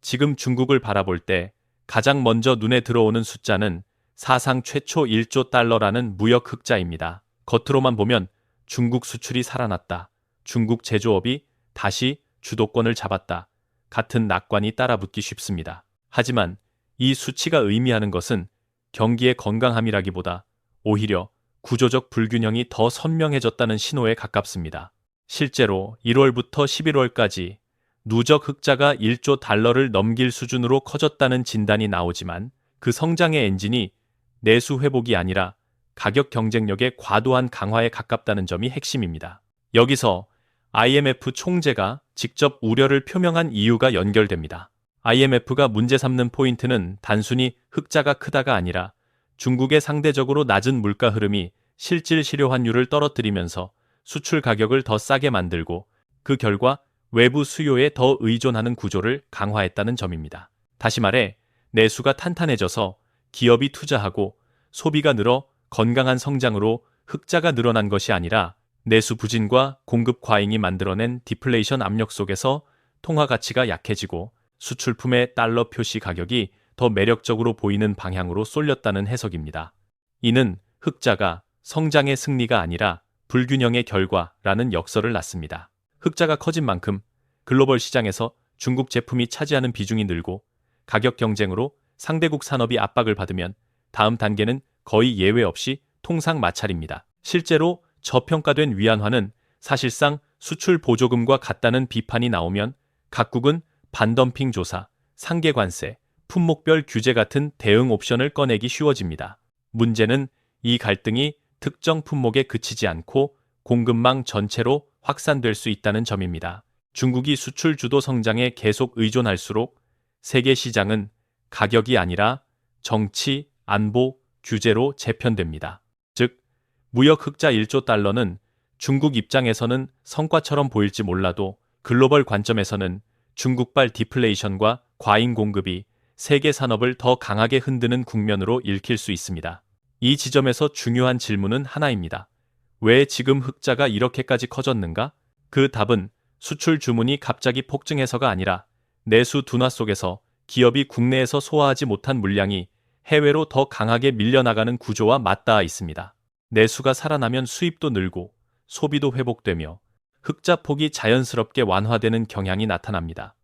지금 중국을 바라볼 때 가장 먼저 눈에 들어오는 숫자는 사상 최초 1조 달러라는 무역 흑자입니다. 겉으로만 보면 중국 수출이 살아났다, 중국 제조업이 다시 주도권을 잡았다 같은 낙관이 따라붙기 쉽습니다. 하지만 이 수치가 의미하는 것은 경기의 건강함이라기보다 오히려 구조적 불균형이 더 선명해졌다는 신호에 가깝습니다. 실제로 1월부터 11월까지 누적 흑자가 1조 달러를 넘길 수준으로 커졌다는 진단이 나오지만 그 성장의 엔진이 내수 회복이 아니라 가격 경쟁력의 과도한 강화에 가깝다는 점이 핵심입니다. 여기서 IMF 총재가 직접 우려를 표명한 이유가 연결됩니다. IMF가 문제 삼는 포인트는 단순히 흑자가 크다가 아니라 중국의 상대적으로 낮은 물가 흐름이 실질 실효 환율을 떨어뜨리면서 수출 가격을 더 싸게 만들고 그 결과 외부 수요에 더 의존하는 구조를 강화했다는 점입니다. 다시 말해 내수가 탄탄해져서 기업이 투자하고 소비가 늘어 건강한 성장으로 흑자가 늘어난 것이 아니라 내수 부진과 공급 과잉이 만들어낸 디플레이션 압력 속에서 통화 가치가 약해지고 수출품의 달러 표시 가격이 더 매력적으로 보이는 방향으로 쏠렸다는 해석입니다. 이는 흑자가 성장의 승리가 아니라 불균형의 결과라는 역설을 낳습니다. 흑자가 커진 만큼 글로벌 시장에서 중국 제품이 차지하는 비중이 늘고 가격 경쟁으로 상대국 산업이 압박을 받으면 다음 단계는 거의 예외 없이 통상 마찰입니다. 실제로 저평가된 위안화는 사실상 수출 보조금과 같다는 비판이 나오면 각국은 반덤핑 조사, 상계 관세, 품목별 규제 같은 대응 옵션을 꺼내기 쉬워집니다. 문제는 이 갈등이 특정 품목에 그치지 않고 공급망 전체로 확산될 수 있다는 점입니다. 중국이 수출 주도 성장에 계속 의존할수록 세계 시장은 가격이 아니라 정치, 안보, 규제로 재편됩니다. 즉, 무역 흑자 1조 달러는 중국 입장에서는 성과처럼 보일지 몰라도 글로벌 관점에서는 중국발 디플레이션과 과잉 공급이 세계 산업을 더 강하게 흔드는 국면으로 읽힐 수 있습니다. 이 지점에서 중요한 질문은 하나입니다. 왜 지금 흑자가 이렇게까지 커졌는가? 그 답은 수출 주문이 갑자기 폭증해서가 아니라 내수 둔화 속에서 기업이 국내에서 소화하지 못한 물량이 해외로 더 강하게 밀려나가는 구조와 맞닿아 있습니다. 내수가 살아나면 수입도 늘고 소비도 회복되며 흑자 폭이 자연스럽게 완화되는 경향이 나타납니다.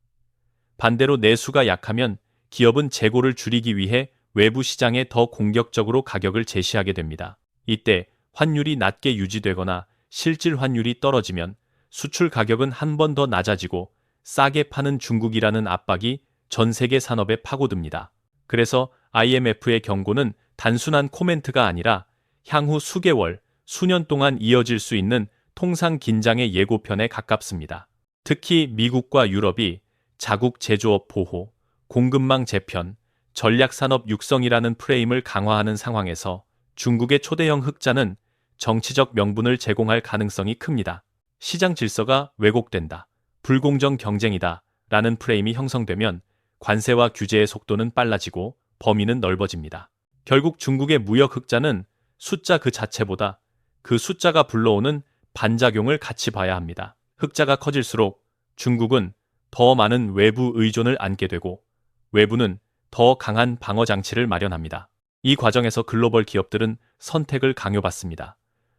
반대로 내수가 약하면 기업은 재고를 줄이기 위해 외부 시장에 더 공격적으로 가격을 제시하게 됩니다. 이때 환율이 낮게 유지되거나 실질 환율이 떨어지면 수출 가격은 한 번 더 낮아지고 싸게 파는 중국이라는 압박이 전 세계 산업에 파고듭니다. 그래서 IMF의 경고는 단순한 코멘트가 아니라 향후 수개월, 수년 동안 이어질 수 있는 통상 긴장의 예고편에 가깝습니다. 특히 미국과 유럽이 자국 제조업 보호, 공급망 재편, 전략산업 육성이라는 프레임을 강화하는 상황에서 중국의 초대형 흑자는 정치적 명분을 제공할 가능성이 큽니다. 시장 질서가 왜곡된다, 불공정 경쟁이다 라는 프레임이 형성되면 관세와 규제의 속도는 빨라지고 범위는 넓어집니다. 결국 중국의 무역 흑자는 숫자 그 자체보다 그 숫자가 불러오는 반작용을 같이 봐야 합니다. 흑자가 커질수록 중국은 더 많은 외부 의존을 안게 되고 외부는 더 강한 방어 장치를 마련합니다. 이 과정에서 글로벌 기업들은 선택을 강요받습니다.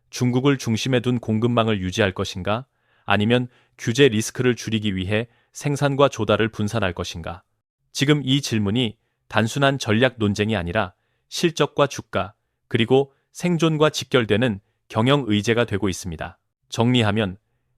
중국을 중심에 둔 공급망을 유지할 것인가? 아니면 규제 리스크를 줄이기 위해 생산과 조달을 분산할 것인가? 지금 이 질문이 단순한 전략 논쟁이 아니라 실적과 주가, 그리고 생존과 직결되는 경영 의제가 되고 있습니다. 정리하면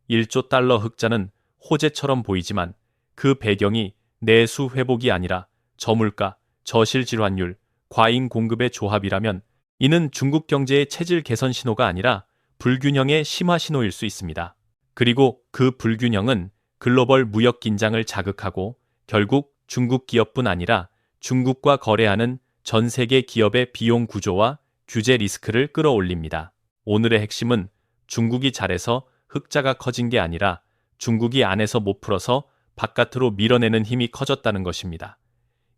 1조 달러 흑자는 호재처럼 보이지만 그 배경이 내수 회복이 아니라 저물가, 저실질환율, 과잉 공급의 조합이라면 이는 중국 경제의 체질 개선 신호가 아니라 불균형의 심화 신호일 수 있습니다. 그리고 그 불균형은 글로벌 무역 긴장을 자극하고 결국 중국 기업뿐 아니라 중국과 거래하는 전 세계 기업의 비용 구조와 규제 리스크를 끌어올립니다. 오늘의 핵심은 중국이 잘해서 흑자가 커진 게 아니라 중국이 안에서 못 풀어서 바깥으로 밀어내는 힘이 커졌다는 것입니다.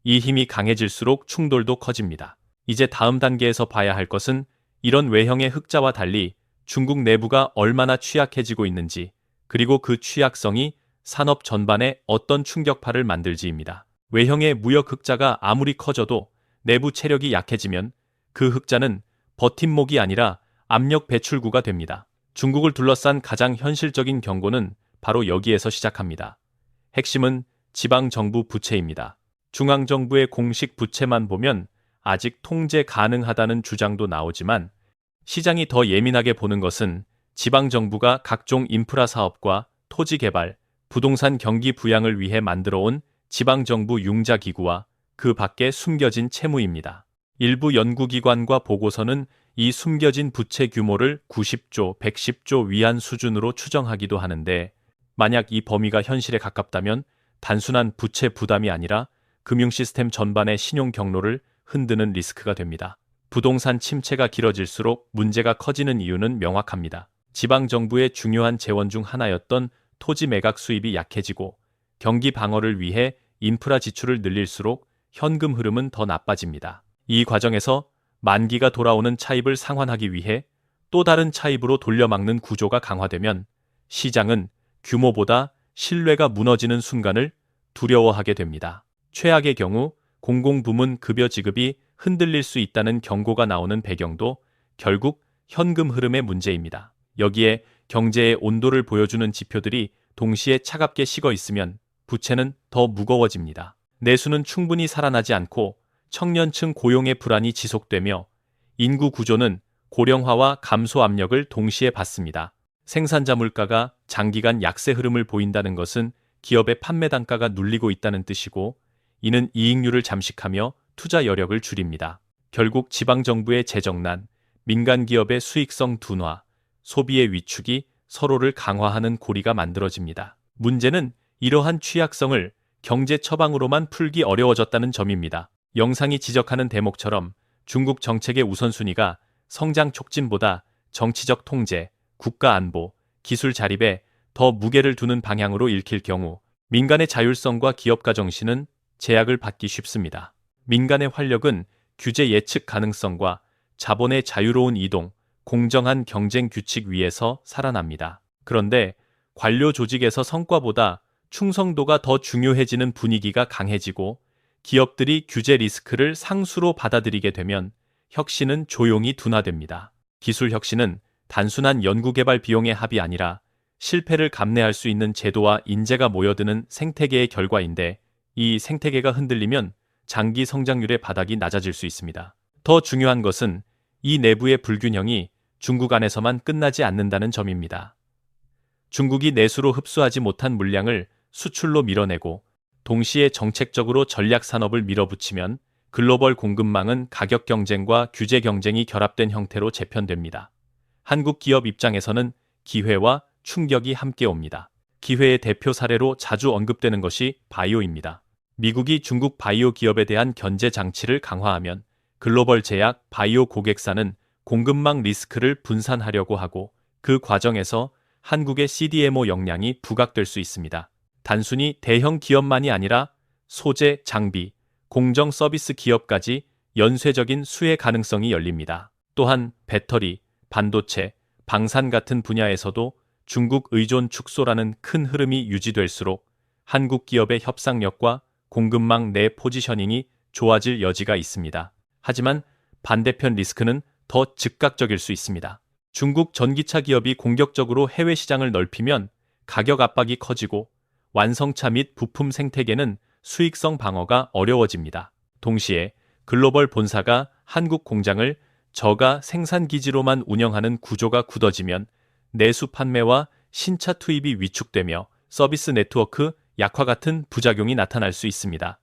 이 힘이 강해질수록 충돌도 커집니다. 이제 다음 단계에서 봐야 할 것은 이런 외형의 흑자와 달리 중국 내부가 얼마나 취약해지고 있는지, 그리고 그 취약성이 산업 전반에 어떤 충격파를 만들지입니다. 외형의 무역 흑자가 아무리 커져도 내부 체력이 약해지면 그 흑자는 버팀목이 아니라 압력 배출구가 됩니다. 중국을 둘러싼 가장 현실적인 경고는 바로 여기에서 시작합니다. 핵심은 지방정부 부채입니다. 중앙정부의 공식 부채만 보면 아직 통제 가능하다는 주장도 나오지만 시장이 더 예민하게 보는 것은 지방정부가 각종 인프라 사업과 토지 개발, 부동산 경기 부양을 위해 만들어온 지방정부 융자기구와 그 밖에 숨겨진 채무입니다. 일부 연구기관과 보고서는 이 숨겨진 부채 규모를 90조, 110조 위안 수준으로 추정하기도 하는데 만약 이 범위가 현실에 가깝다면 단순한 부채 부담이 아니라 금융 시스템 전반의 신용 경로를 흔드는 리스크가 됩니다. 부동산 침체가 길어질수록 문제가 커지는 이유는 명확합니다. 지방정부의 중요한 재원 중 하나였던 토지 매각 수입이 약해지고 경기 방어를 위해 인프라 지출을 늘릴수록 현금 흐름은 더 나빠집니다. 이 과정에서 만기가 돌아오는 차입을 상환하기 위해 또 다른 차입으로 돌려막는 구조가 강화되면 시장은 규모보다 신뢰가 무너지는 순간을 두려워하게 됩니다. 최악의 경우 공공부문 급여 지급이 흔들릴 수 있다는 경고가 나오는 배경도 결국 현금 흐름의 문제입니다. 여기에 경제의 온도를 보여주는 지표들이 동시에 차갑게 식어 있으면 부채는 더 무거워집니다. 내수는 충분히 살아나지 않고 청년층 고용의 불안이 지속되며 인구 구조는 고령화와 감소 압력을 동시에 받습니다. 생산자 물가가 장기간 약세 흐름을 보인다는 것은 기업의 판매 단가가 눌리고 있다는 뜻이고 이는 이익률을 잠식하며 투자 여력을 줄입니다. 결국 지방정부의 재정난, 민간 기업의 수익성 둔화, 소비의 위축이 서로를 강화하는 고리가 만들어집니다. 문제는 이러한 취약성을 경제 처방으로만 풀기 어려워졌다는 점입니다. 영상이 지적하는 대목처럼 중국 정책의 우선순위가 성장 촉진보다 정치적 통제, 국가 안보, 기술 자립에 더 무게를 두는 방향으로 읽힐 경우 민간의 자율성과 기업가 정신은 제약을 받기 쉽습니다. 민간의 활력은 규제 예측 가능성과 자본의 자유로운 이동, 공정한 경쟁 규칙 위에서 살아납니다. 그런데 관료 조직에서 성과보다 충성도가 더 중요해지는 분위기가 강해지고 기업들이 규제 리스크를 상수로 받아들이게 되면 혁신은 조용히 둔화됩니다. 기술 혁신은 단순한 연구개발 비용의 합이 아니라 실패를 감내할 수 있는 제도와 인재가 모여드는 생태계의 결과인데 이 생태계가 흔들리면 장기 성장률의 바닥이 낮아질 수 있습니다. 더 중요한 것은 이 내부의 불균형이 중국 안에서만 끝나지 않는다는 점입니다. 중국이 내수로 흡수하지 못한 물량을 수출로 밀어내고 동시에 정책적으로 전략 산업을 밀어붙이면 글로벌 공급망은 가격 경쟁과 규제 경쟁이 결합된 형태로 재편됩니다. 한국 기업 입장에서는 기회와 충격이 함께 옵니다. 기회의 대표 사례로 자주 언급되는 것이 바이오입니다. 미국이 중국 바이오 기업에 대한 견제 장치를 강화하면 글로벌 제약 바이오 고객사는 공급망 리스크를 분산하려고 하고 그 과정에서 한국의 CDMO 역량이 부각될 수 있습니다. 단순히 대형 기업만이 아니라 소재, 장비, 공정 서비스 기업까지 연쇄적인 수혜 가능성이 열립니다. 또한 배터리, 반도체, 방산 같은 분야에서도 중국 의존 축소라는 큰 흐름이 유지될수록 한국 기업의 협상력과 공급망 내 포지셔닝이 좋아질 여지가 있습니다. 하지만 반대편 리스크는 더 즉각적일 수 있습니다. 중국 전기차 기업이 공격적으로 해외 시장을 넓히면 가격 압박이 커지고 완성차 및 부품 생태계는 수익성 방어가 어려워집니다. 동시에 글로벌 본사가 한국 공장을 저가 생산기지로만 운영하는 구조가 굳어지면 내수 판매와 신차 투입이 위축되며 서비스 네트워크 약화 같은 부작용이 나타날 수 있습니다.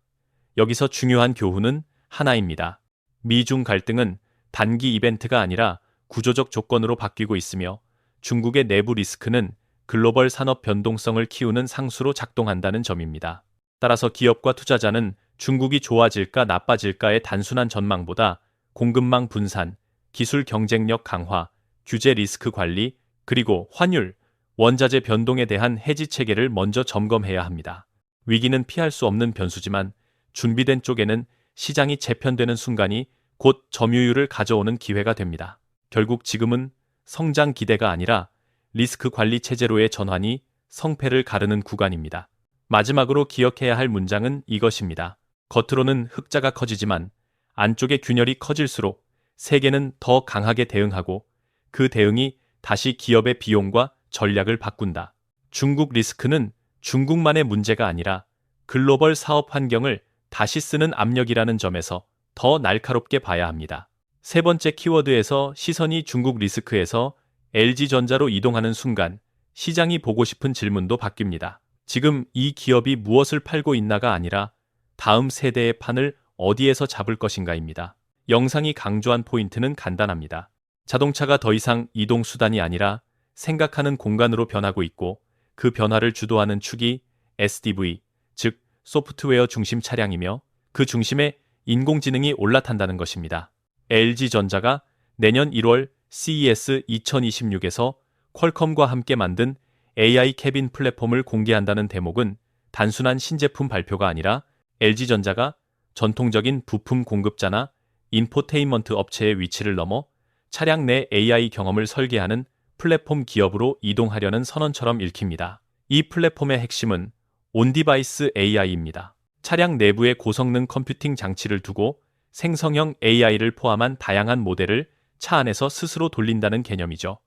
여기서 중요한 교훈은 하나입니다. 미중 갈등은 단기 이벤트가 아니라 구조적 조건으로 바뀌고 있으며 중국의 내부 리스크는 글로벌 산업 변동성을 키우는 상수로 작동한다는 점입니다. 따라서 기업과 투자자는 중국이 좋아질까 나빠질까의 단순한 전망보다 공급망 분산, 기술 경쟁력 강화, 규제 리스크 관리, 그리고 환율, 원자재 변동에 대한 해지 체계를 먼저 점검해야 합니다. 위기는 피할 수 없는 변수지만 준비된 쪽에는 시장이 재편되는 순간이 곧 점유율을 가져오는 기회가 됩니다. 결국 지금은 성장 기대가 아니라 리스크 관리 체제로의 전환이 성패를 가르는 구간입니다. 마지막으로 기억해야 할 문장은 이것입니다. 겉으로는 흑자가 커지지만 안쪽의 균열이 커질수록 세계는 더 강하게 대응하고 그 대응이 다시 기업의 비용과 전략을 바꾼다. 중국 리스크는 중국만의 문제가 아니라 글로벌 사업 환경을 다시 쓰는 압력이라는 점에서 더 날카롭게 봐야 합니다. 세 번째 키워드에서 시선이 중국 리스크에서 LG전자로 이동하는 순간 시장이 보고 싶은 질문도 바뀝니다. 지금 이 기업이 무엇을 팔고 있나가 아니라 다음 세대의 판을 어디에서 잡을 것인가입니다. 영상이 강조한 포인트는 간단합니다. 자동차가 더 이상 이동 수단이 아니라 생각하는 공간으로 변하고 있고 그 변화를 주도하는 축이 SDV, 즉 소프트웨어 중심 차량이며 그 중심에 인공지능이 올라탄다는 것입니다. LG전자가 내년 1월 CES 2026에서 퀄컴과 함께 만든 AI 캐빈 플랫폼을 공개한다는 대목은 단순한 신제품 발표가 아니라 LG전자가 전통적인 부품 공급자나 인포테인먼트 업체의 위치를 넘어 차량 내 AI 경험을 설계하는 플랫폼 기업으로 이동하려는 선언처럼 읽힙니다. 이 플랫폼의 핵심은 온디바이스 AI입니다. 차량 내부에 고성능 컴퓨팅 장치를 두고 생성형 AI를 포함한 다양한 모델을 차 안에서 스스로 돌린다는 개념이죠.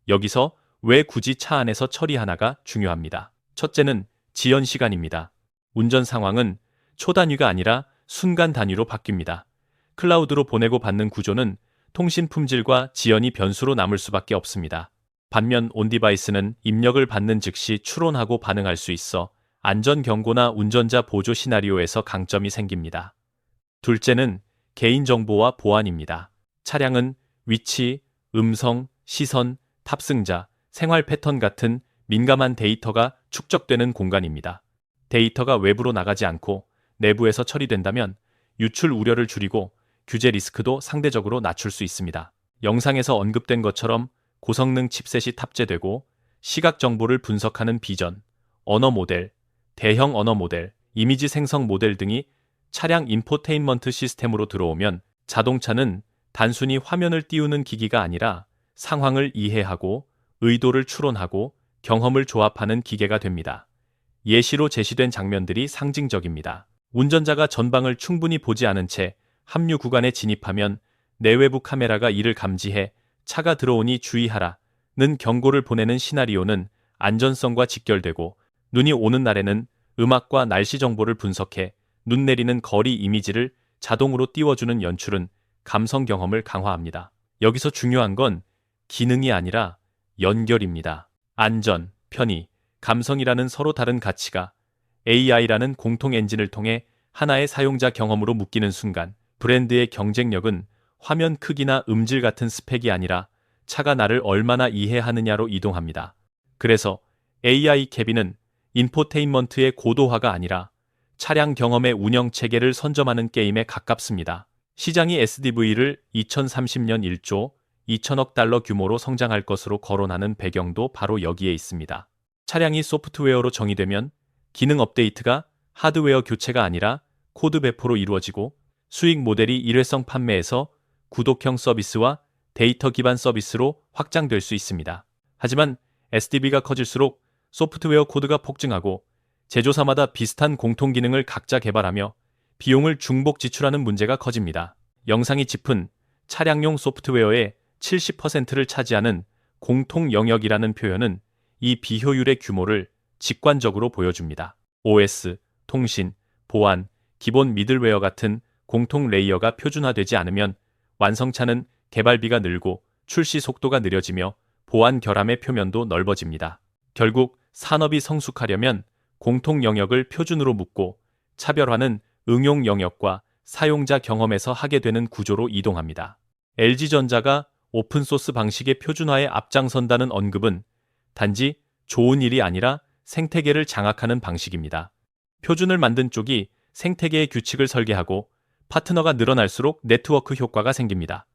여기서 왜 굳이 차 안에서 처리하나가 중요합니다. 첫째는 지연 시간입니다. 운전 상황은 초단위가 아니라 순간 단위로 바뀝니다. 클라우드로 보내고 받는 구조는 통신 품질과 지연이 변수로 남을 수밖에 없습니다. 반면 온디바이스는 입력을 받는 즉시 추론하고 반응할 수 있어 안전 경고나 운전자 보조 시나리오에서 강점이 생깁니다. 둘째는 개인정보와 보안입니다. 차량은 위치, 음성, 시선, 탑승자, 생활 패턴 같은 민감한 데이터가 축적되는 공간입니다. 데이터가 외부로 나가지 않고 내부에서 처리된다면 유출 우려를 줄이고 규제 리스크도 상대적으로 낮출 수 있습니다. 영상에서 언급된 것처럼 고성능 칩셋이 탑재되고 시각 정보를 분석하는 비전, 언어 모델, 대형 언어 모델, 이미지 생성 모델 등이 차량 인포테인먼트 시스템으로 들어오면 자동차는 단순히 화면을 띄우는 기기가 아니라 상황을 이해하고 의도를 추론하고 경험을 조합하는 기계가 됩니다. 예시로 제시된 장면들이 상징적입니다. 운전자가 전방을 충분히 보지 않은 채 합류 구간에 진입하면 내외부 카메라가 이를 감지해 차가 들어오니 주의하라는 경고를 보내는 시나리오는 안전성과 직결되고, 눈이 오는 날에는 음악과 날씨 정보를 분석해 눈 내리는 거리 이미지를 자동으로 띄워주는 연출은 감성 경험을 강화합니다. 여기서 중요한 건 기능이 아니라 연결입니다. 안전, 편의, 감성이라는 서로 다른 가치가 AI라는 공통 엔진을 통해 하나의 사용자 경험으로 묶이는 순간 브랜드의 경쟁력은 화면 크기나 음질 같은 스펙이 아니라 차가 나를 얼마나 이해하느냐로 이동합니다. 그래서 AI 캐빈은 인포테인먼트의 고도화가 아니라 차량 경험의 운영 체계를 선점하는 게임에 가깝습니다. 시장이 SDV를 2030년 1조 2천억 달러 규모로 성장할 것으로 거론하는 배경도 바로 여기에 있습니다. 차량이 소프트웨어로 정의되면 기능 업데이트가 하드웨어 교체가 아니라 코드 배포로 이루어지고, 수익 모델이 일회성 판매에서 구독형 서비스와 데이터 기반 서비스로 확장될 수 있습니다. 하지만 SDV가 커질수록 소프트웨어 코드가 폭증하고 제조사마다 비슷한 공통 기능을 각자 개발하며 비용을 중복 지출하는 문제가 커집니다. 영상이 짚은 차량용 소프트웨어의 70%를 차지하는 공통 영역이라는 표현은 이 비효율의 규모를 직관적으로 보여줍니다. OS, 통신, 보안, 기본 미들웨어 같은 공통 레이어가 표준화되지 않으면 완성차는 개발비가 늘고 출시 속도가 느려지며 보안 결함의 표면도 넓어집니다. 결국 산업이 성숙하려면 공통 영역을 표준으로 묶고 차별화는 응용 영역과 사용자 경험에서 하게 되는 구조로 이동합니다. LG전자가 오픈소스 방식의 표준화에 앞장선다는 언급은 단지 좋은 일이 아니라 생태계를 장악하는 방식입니다. 표준을 만든 쪽이 생태계의 규칙을 설계하고 파트너가 늘어날수록 네트워크 효과가 생깁니다.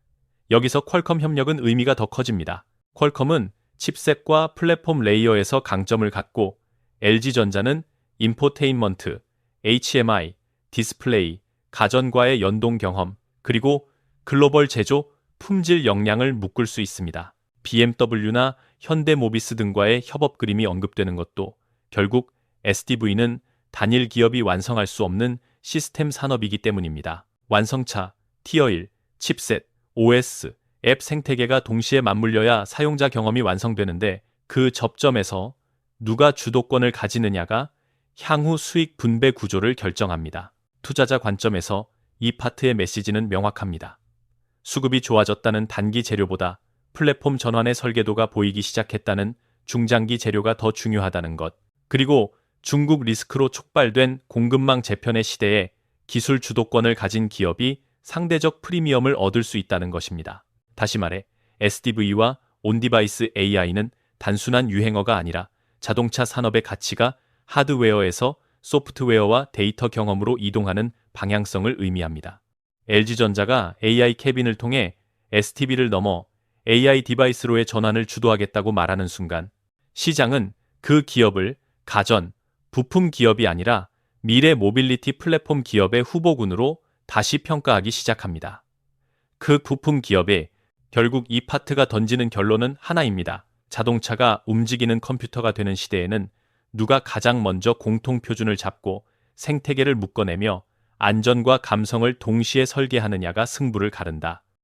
여기서 퀄컴 협력은 의미가 더 커집니다. 퀄컴은 칩셋과 플랫폼 레이어에서 강점을 갖고 LG전자는 인포테인먼트, HMI, 디스플레이, 가전과의 연동 경험, 그리고 글로벌 제조, 품질 역량을 묶을 수 있습니다. BMW나 현대모비스 등과의 협업 그림이 언급되는 것도 결국 SDV는 단일 기업이 완성할 수 없는 시스템 산업이기 때문입니다. 완성차, 티어 1, 칩셋, OS, 앱 생태계가 동시에 맞물려야 사용자 경험이 완성되는데 그 접점에서 누가 주도권을 가지느냐가 향후 수익 분배 구조를 결정합니다. 투자자 관점에서 이 파트의 메시지는 명확합니다. 수급이 좋아졌다는 단기 재료보다 플랫폼 전환의 설계도가 보이기 시작했다는 중장기 재료가 더 중요하다는 것. 그리고 중국 리스크로 촉발된 공급망 재편의 시대에 기술 주도권을 가진 기업이 상대적 프리미엄을 얻을 수 있다는 것입니다. 다시 말해 SDV와 온디바이스 AI는 단순한 유행어가 아니라 자동차 산업의 가치가 하드웨어에서 소프트웨어와 데이터 경험으로 이동하는 방향성을 의미합니다. LG전자가 AI 캐빈을 통해 STV를 넘어 AI 디바이스로의 전환을 주도하겠다고 말하는 순간 시장은 그 기업을 가전, 부품 기업이 아니라 미래 모빌리티 플랫폼 기업의 후보군으로 다시 평가하기 시작합니다. 그 부품 기업에 결국 이 파트가 던지는 결론은 하나입니다. 자동차가 움직이는 컴퓨터가 되는 시대에는 누가 가장 먼저 공통 표준을 잡고 생태계를 묶어내며 안전과 감성을 동시에 설계하느냐가 승부를 가른다.